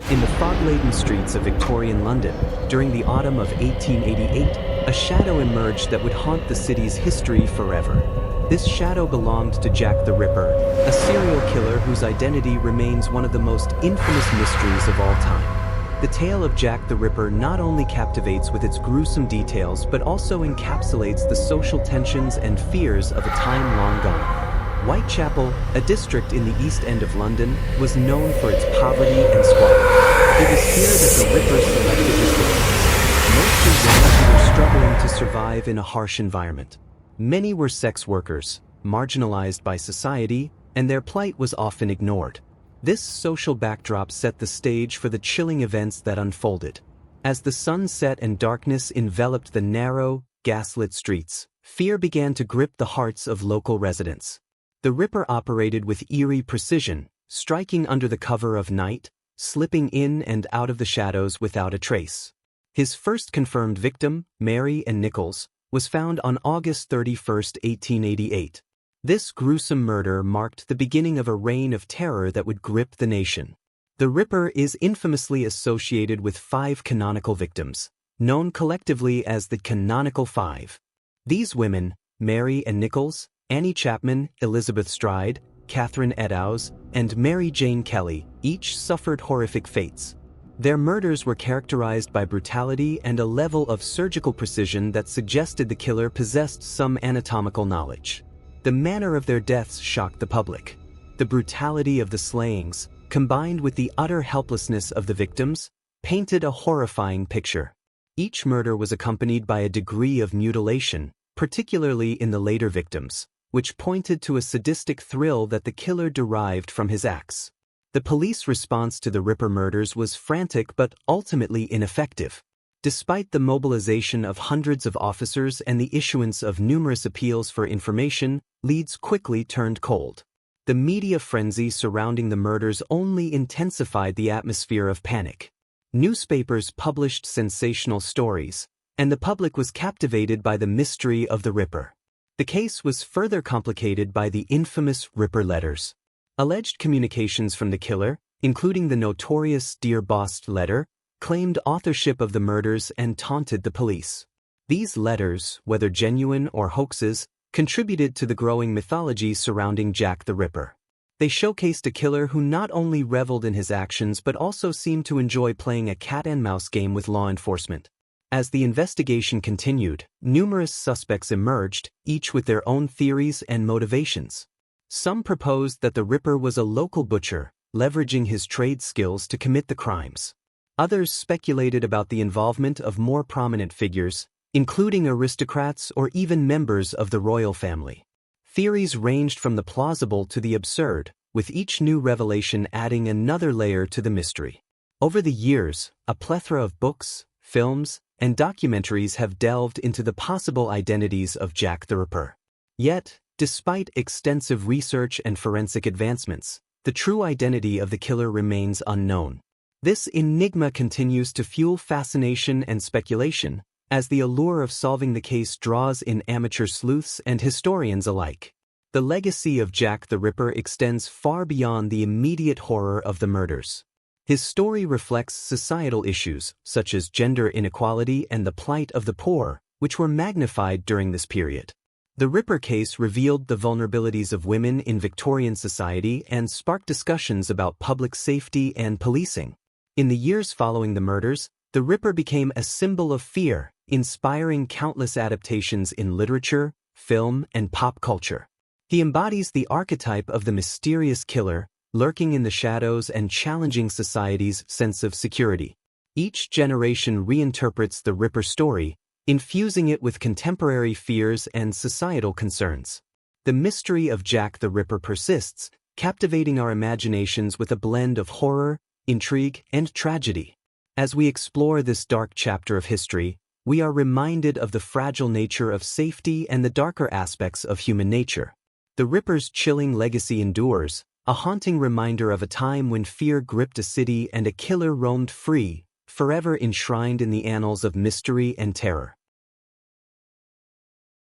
In the fog-laden streets of Victorian London, during the autumn of 1888, a shadow emerged that would haunt the city's history forever. This shadow belonged to Jack the Ripper, a serial killer whose identity remains one of the most infamous mysteries of all time. The tale of Jack the Ripper not only captivates with its gruesome details but also encapsulates the social tensions and fears of a time long gone. Whitechapel, a district in the East End of London, was known for its poverty and squalor. It was here that the Ripper selected his victims, mostly women who were struggling to survive in a harsh environment. Many were sex workers, marginalized by society, and their plight was often ignored. This social backdrop set the stage for the chilling events that unfolded. As the sun set and darkness enveloped the narrow, gaslit streets, fear began to grip the hearts of local residents. The Ripper operated with eerie precision, striking under the cover of night, slipping in and out of the shadows without a trace. His first confirmed victim, Ann Nichols, was found on August 31, 1888. This gruesome murder marked the beginning of a reign of terror that would grip the nation. The Ripper is infamously associated with 5 canonical victims, known collectively as the Canonical Five. These women, Ann Nichols, Annie Chapman, Elizabeth Stride, Catherine Eddowes, and Mary Jane Kelly, each suffered horrific fates. Their murders were characterized by brutality and a level of surgical precision that suggested the killer possessed some anatomical knowledge. The manner of their deaths shocked the public. The brutality of the slayings, combined with the utter helplessness of the victims, painted a horrifying picture. Each murder was accompanied by a degree of mutilation, particularly in the later victims, which pointed to a sadistic thrill that the killer derived from his acts. The police response to the Ripper murders was frantic but ultimately ineffective. Despite the mobilization of hundreds of officers and the issuance of numerous appeals for information, leads quickly turned cold. The media frenzy surrounding the murders only intensified the atmosphere of panic. Newspapers published sensational stories, and the public was captivated by the mystery of the Ripper. The case was further complicated by the infamous Ripper letters. Alleged communications from the killer, including the notorious Dear Boss letter, claimed authorship of the murders and taunted the police. These letters, whether genuine or hoaxes, contributed to the growing mythology surrounding Jack the Ripper. They showcased a killer who not only reveled in his actions but also seemed to enjoy playing a cat-and-mouse game with law enforcement. As the investigation continued, numerous suspects emerged, each with their own theories and motivations. Some proposed that the Ripper was a local butcher, leveraging his trade skills to commit the crimes. Others speculated about the involvement of more prominent figures, including aristocrats or even members of the royal family. Theories ranged from the plausible to the absurd, with each new revelation adding another layer to the mystery. Over the years, a plethora of books, films, and documentaries have delved into the possible identities of Jack the Ripper. Yet, despite extensive research and forensic advancements, the true identity of the killer remains unknown. This enigma continues to fuel fascination and speculation, as the allure of solving the case draws in amateur sleuths and historians alike. The legacy of Jack the Ripper extends far beyond the immediate horror of the murders. His story reflects societal issues, such as gender inequality and the plight of the poor, which were magnified during this period. The Ripper case revealed the vulnerabilities of women in Victorian society and sparked discussions about public safety and policing. In the years following the murders, the Ripper became a symbol of fear, inspiring countless adaptations in literature, film, and pop culture. He embodies the archetype of the mysterious killer, lurking in the shadows and challenging society's sense of security. Each generation reinterprets the Ripper story, infusing it with contemporary fears and societal concerns. The mystery of Jack the Ripper persists, captivating our imaginations with a blend of horror, intrigue, and tragedy. As we explore this dark chapter of history, we are reminded of the fragile nature of safety and the darker aspects of human nature. The Ripper's chilling legacy endures, a haunting reminder of a time when fear gripped a city and a killer roamed free, forever enshrined in the annals of mystery and terror.